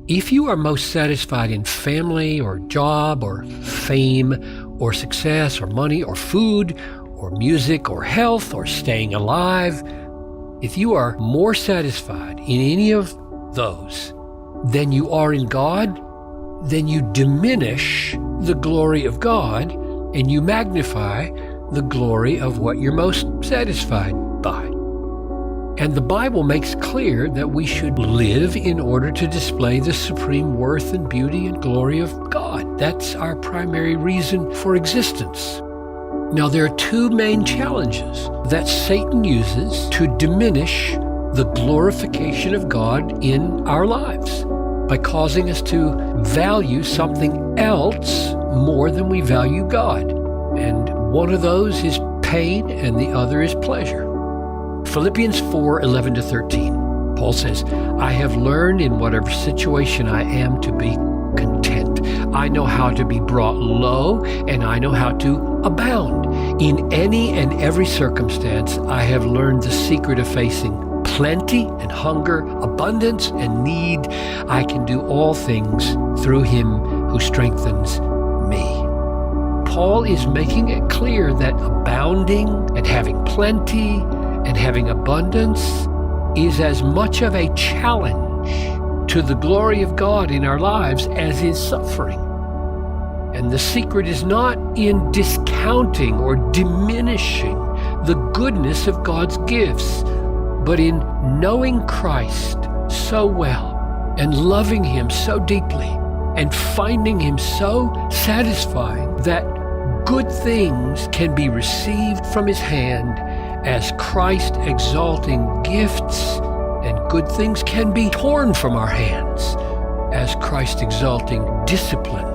If you are most satisfied in family or job or fame or success or money or food or music or health or staying alive, if you are more satisfied in any of those than you are in God, then you diminish the glory of God and you magnify the glory of what you're most satisfied by. And the Bible makes clear that we should live in order to display the supreme worth and beauty and glory of God. That's our primary reason for existence. Now, there are two main challenges that Satan uses to diminish the glorification of God in our lives by causing us to value something else more than we value God. And one of those is pain and the other is pleasure. Philippians 4:11-13, Paul says, I have learned in whatever situation I am to be content. I know how to be brought low, and I know how to abound. In any and every circumstance, I have learned the secret of facing plenty and hunger, abundance and need. I can do all things through him who strengthens me. Paul is making it clear that abounding and having plenty and having abundance is as much of a challenge to the glory of God in our lives as is suffering. And the secret is not in discounting or diminishing the goodness of God's gifts, but in knowing Christ so well and loving him so deeply and finding him so satisfying that good things can be received from his hand as Christ exalting gifts, and good things can be torn from our hands as Christ exalting discipline.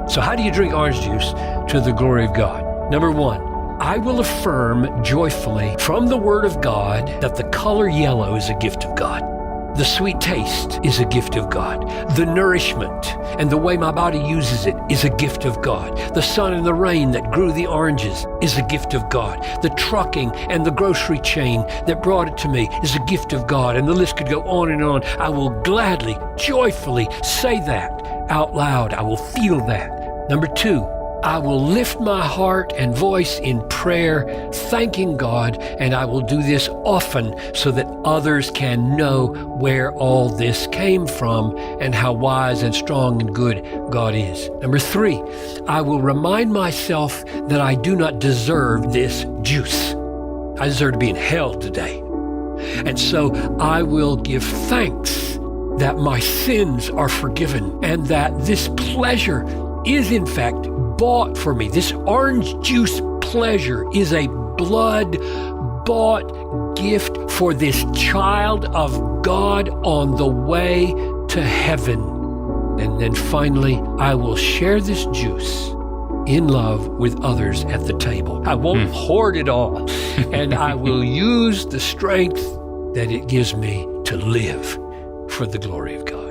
So how do you drink orange juice to the glory of God? Number one, I will affirm joyfully from the Word of God that the color yellow is a gift of God. The sweet taste is a gift of God. The nourishment and the way my body uses it is a gift of God. The sun and the rain that grew the oranges is a gift of God. The trucking and the grocery chain that brought it to me is a gift of God. And the list could go on and on. I will gladly, joyfully say that out loud. I will feel that. Number two, I will lift my heart and voice in prayer, thanking God, and I will do this often so that others can know where all this came from and how wise and strong and good God is. Number three, I will remind myself that I do not deserve this juice. I deserve to be in hell today. And so I will give thanks that my sins are forgiven and that this pleasure is in fact bought for me. This orange juice pleasure is a blood-bought gift for this child of God on the way to heaven. And then finally, I will share this juice in love with others at the table. I won't hoard it all, and I will use the strength that it gives me to live for the glory of God.